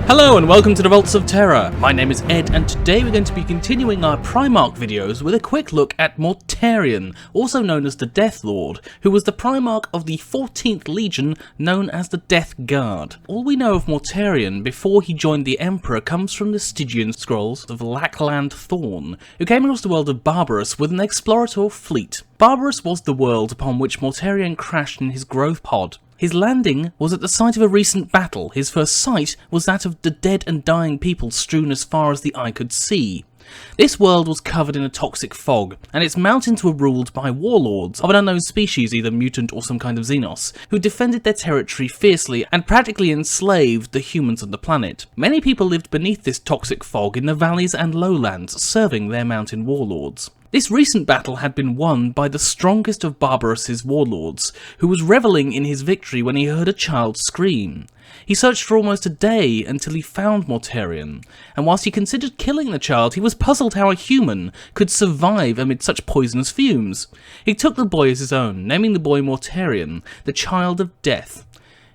Hello and welcome to the Vaults of Terra. My name is Ed and today we're going to be continuing our Primarch videos with a quick look at Mortarion, also known as the Death Lord, who was the Primarch of the 14th Legion known as the Death Guard. All we know of Mortarion before he joined the Emperor comes from the Stygian scrolls of Lackland Thorn, who came across the world of Barbarous with an explorator fleet. Barbarous was the world upon which Mortarion crashed in his growth pod. His landing was at the site of a recent battle. His first sight was that of the dead and dying people strewn as far as the eye could see. This world was covered in a toxic fog, and its mountains were ruled by warlords of an unknown species, either mutant or some kind of xenos, who defended their territory fiercely and practically enslaved the humans of the planet. Many people lived beneath this toxic fog in the valleys and lowlands, serving their mountain warlords. This recent battle had been won by the strongest of Barbarous's warlords, who was revelling in his victory when he heard a child scream. He searched for almost a day until he found Mortarion, and whilst he considered killing the child, he was puzzled how a human could survive amid such poisonous fumes. He took the boy as his own, naming the boy Mortarion, the child of death.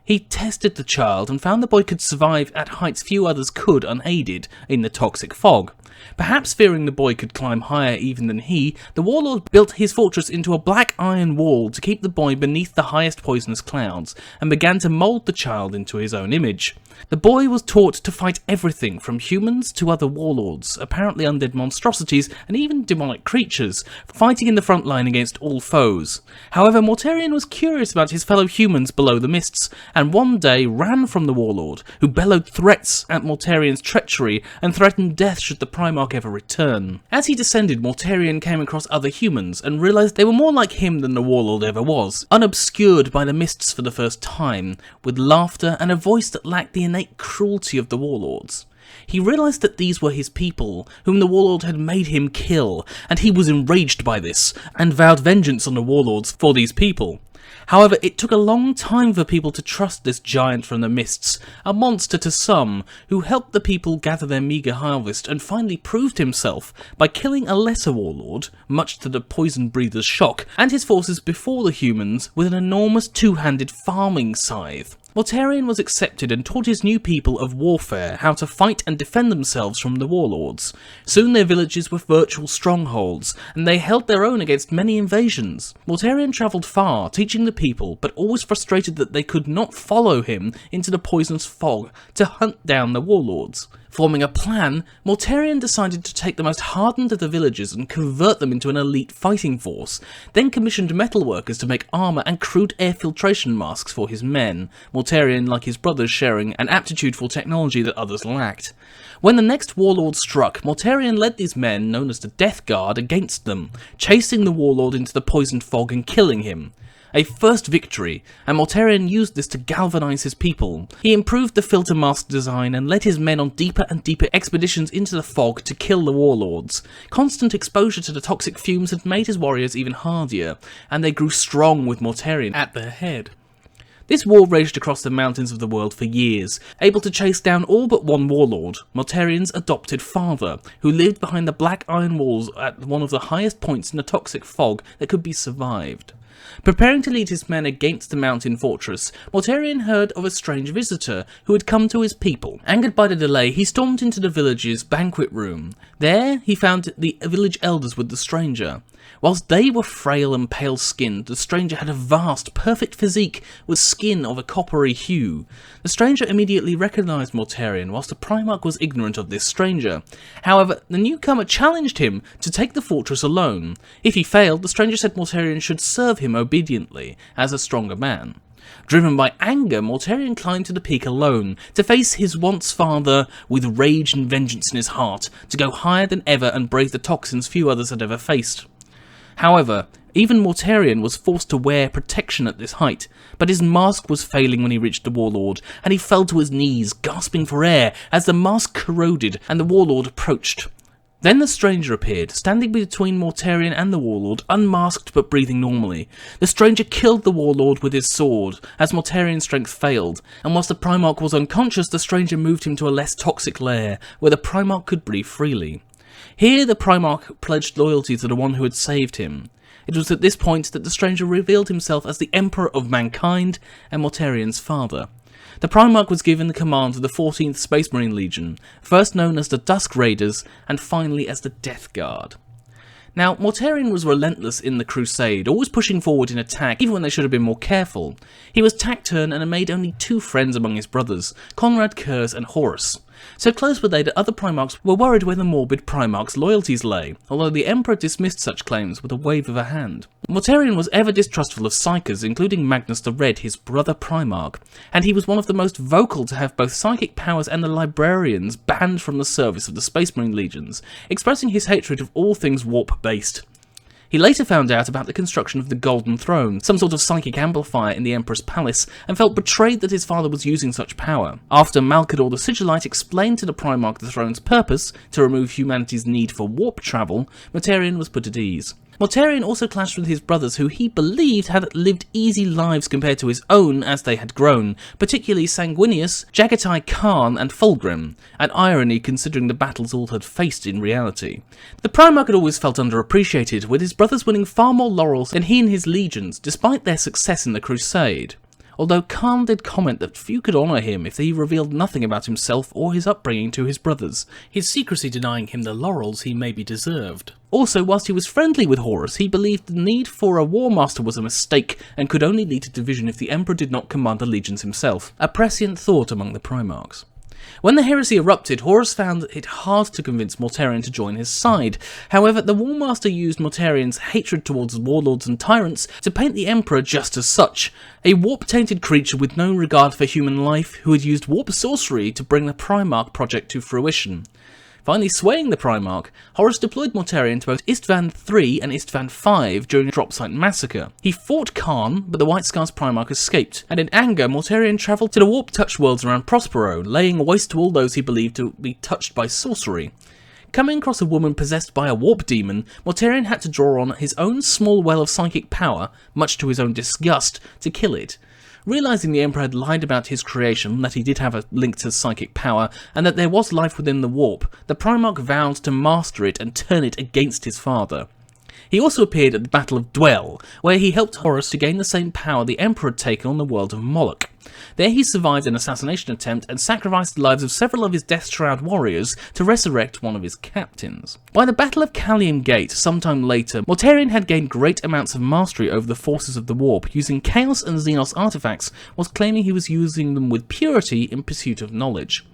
He tested the child and found the boy could survive at heights few others could unaided in the toxic fog. Perhaps fearing the boy could climb higher even than he, the warlord built his fortress into a black iron wall to keep the boy beneath the highest poisonous clouds, and began to mould the child into his own image. The boy was taught to fight everything from humans to other warlords, apparently undead monstrosities, and even demonic creatures, fighting in the front line against all foes. However, Mortarion was curious about his fellow humans below the mists, and one day ran from the warlord, who bellowed threats at Mortarion's treachery and threatened death should the Primarch ever return. As he descended, Mortarion came across other humans and realised they were more like him than the warlord ever was, unobscured by the mists for the first time, with laughter and a voice that lacked the innate cruelty of the warlords. He realised that these were his people, whom the warlord had made him kill, and he was enraged by this, and vowed vengeance on the warlords for these people. However, it took a long time for people to trust this giant from the mists, a monster to some, who helped the people gather their meagre harvest and finally proved himself by killing a lesser warlord, much to the poison breather's shock, and his forces before the humans with an enormous two-handed farming scythe. Mortarion was accepted and taught his new people of warfare, how to fight and defend themselves from the warlords. Soon their villages were virtual strongholds, and they held their own against many invasions. Mortarion travelled far, teaching the people, but always frustrated that they could not follow him into the poisonous fog to hunt down the warlords. Forming a plan, Mortarion decided to take the most hardened of the villagers and convert them into an elite fighting force, then commissioned metalworkers to make armour and crude air filtration masks for his men, Mortarion, like his brothers, sharing an aptitude for technology that others lacked. When the next warlord struck, Mortarion led these men, known as the Death Guard, against them, chasing the warlord into the poisoned fog and killing him. A first victory, and Mortarion used this to galvanise his people. He improved the filter mask design and led his men on deeper and deeper expeditions into the fog to kill the warlords. Constant exposure to the toxic fumes had made his warriors even hardier, and they grew strong with Mortarion at their head. This war raged across the mountains of the world for years, able to chase down all but one warlord, Mortarion's adopted father, who lived behind the black iron walls at one of the highest points in the toxic fog that could be survived. Preparing to lead his men against the mountain fortress, Mortarion heard of a strange visitor who had come to his people. Angered by the delay, he stormed into the village's banquet room. There, he found the village elders with the stranger. Whilst they were frail and pale-skinned, the stranger had a vast, perfect physique with skin of a coppery hue. The stranger immediately recognised Mortarion, whilst the Primarch was ignorant of this stranger. However, the newcomer challenged him to take the fortress alone. If he failed, the stranger said Mortarion should serve him obediently, as a stronger man. Driven by anger, Mortarion climbed to the peak alone, to face his once father with rage and vengeance in his heart, to go higher than ever and brave the toxins few others had ever faced. However, even Mortarion was forced to wear protection at this height, but his mask was failing when he reached the warlord, and he fell to his knees, gasping for air as the mask corroded and the warlord approached. Then the stranger appeared, standing between Mortarion and the warlord, unmasked but breathing normally. The stranger killed the warlord with his sword, as Mortarion's strength failed, and whilst the Primarch was unconscious, the stranger moved him to a less toxic lair, where the Primarch could breathe freely. Here the Primarch pledged loyalty to the one who had saved him. It was at this point that the stranger revealed himself as the Emperor of Mankind and Mortarion's father. The Primarch was given the command of the 14th Space Marine Legion, first known as the Dusk Raiders, and finally as the Death Guard. Now, Mortarion was relentless in the Crusade, always pushing forward in attack, even when they should have been more careful. He was taciturn and had made only 2 friends among his brothers, Conrad Kurz and Horus. So close were they that other Primarchs were worried where the morbid Primarch's loyalties lay, although the Emperor dismissed such claims with a wave of a hand. Mortarion was ever distrustful of Psykers, including Magnus the Red, his brother Primarch, and he was one of the most vocal to have both psychic powers and the Librarians banned from the service of the Space Marine Legions, expressing his hatred of all things warp-based. He later found out about the construction of the Golden Throne, some sort of psychic amplifier in the Emperor's palace, and felt betrayed that his father was using such power. After Malkador the Sigillite explained to the Primarch the throne's purpose, to remove humanity's need for warp travel, Mortarion was put at ease. Mortarion also clashed with his brothers who he believed had lived easy lives compared to his own as they had grown, particularly Sanguinius, Jagatai Khan and Fulgrim, an irony considering the battles all had faced in reality. The Primarch had always felt underappreciated, with his brothers winning far more laurels than he and his legions, despite their success in the Crusade. Although Khan did comment that few could honour him if he revealed nothing about himself or his upbringing to his brothers, his secrecy denying him the laurels he maybe deserved. Also, whilst he was friendly with Horus, he believed the need for a War Master was a mistake and could only lead to division if the Emperor did not command the legions himself, a prescient thought among the Primarchs. When the heresy erupted, Horus found it hard to convince Mortarion to join his side. However, the War Master used Mortarion's hatred towards warlords and tyrants to paint the Emperor just as such, a warp-tainted creature with no regard for human life who had used warp sorcery to bring the Primarch project to fruition. Finally swaying the Primarch, Horus deployed Mortarion to both Istvan III and Istvan V during a dropsite massacre. He fought Khan, but the White Scars Primarch escaped, and in anger Mortarion travelled to the warp-touched worlds around Prospero, laying waste to all those he believed to be touched by sorcery. Coming across a woman possessed by a warp demon, Mortarion had to draw on his own small well of psychic power, much to his own disgust, to kill it. Realising the Emperor had lied about his creation, that he did have a link to psychic power, and that there was life within the warp, the Primarch vowed to master it and turn it against his father. He also appeared at the Battle of Dwell, where he helped Horus to gain the same power the Emperor had taken on the world of Moloch. There he survived an assassination attempt and sacrificed the lives of several of his Death-Shroud warriors to resurrect one of his captains. By the Battle of Callium Gate, sometime later, Mortarion had gained great amounts of mastery over the forces of the Warp, using Chaos and Xenos artifacts, whilst claiming he was using them with purity in pursuit of knowledge.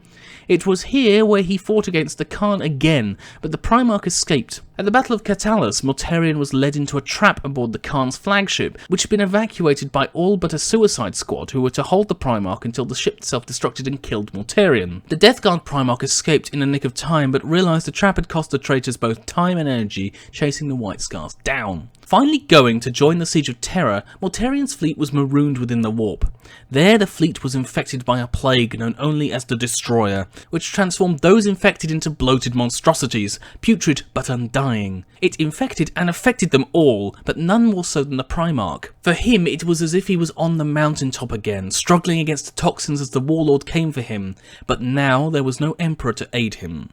It was here where he fought against the Khan again, but the Primarch escaped. At the Battle of Catalis, Mortarion was led into a trap aboard the Khan's flagship, which had been evacuated by all but a suicide squad who were to hold the Primarch until the ship self-destructed and killed Mortarion. The Death Guard Primarch escaped in the nick of time, but realised the trap had cost the traitors both time and energy, chasing the White Scars down. Finally going to join the Siege of Terra, Mortarion's fleet was marooned within the warp. There the fleet was infected by a plague known only as the Destroyer, which transformed those infected into bloated monstrosities, putrid but undying. It infected and affected them all, but none more so than the Primarch. For him it was as if he was on the mountaintop again, struggling against the toxins as the Warlord came for him, but now there was no Emperor to aid him.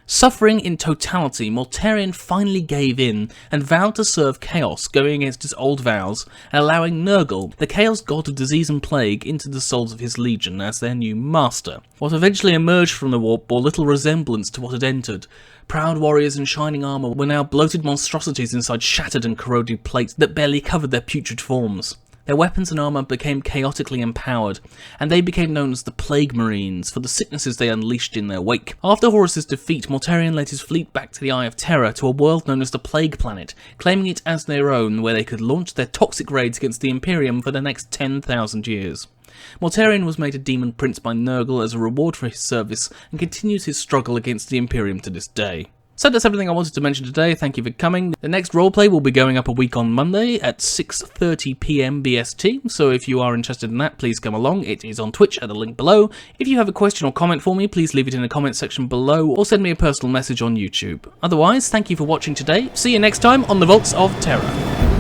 Suffering in totality, Mortarion finally gave in and vowed to serve Chaos, going against his old vows, and allowing Nurgle, the Chaos god of disease and plague, into the souls of his legion as their new master. What eventually emerged from the warp bore little resemblance to what had entered. Proud warriors in shining armour were now bloated monstrosities inside shattered and corroded plates that barely covered their putrid forms. Their weapons and armour became chaotically empowered, and they became known as the Plague Marines for the sicknesses they unleashed in their wake. After Horus's defeat, Mortarion led his fleet back to the Eye of Terror to a world known as the Plague Planet, claiming it as their own, where they could launch their toxic raids against the Imperium for the next 10,000 years. Mortarion was made a demon prince by Nurgle as a reward for his service, and continues his struggle against the Imperium to this day. So that's everything I wanted to mention today. Thank you for coming. The next roleplay will be going up a week on Monday at 6:30 PM BST, so if you are interested in that, please come along. It is on Twitch at the link below. If you have a question or comment for me, please leave it in the comment section below, or send me a personal message on YouTube. Otherwise, thank you for watching today. See you next time on the Vaults of Terra.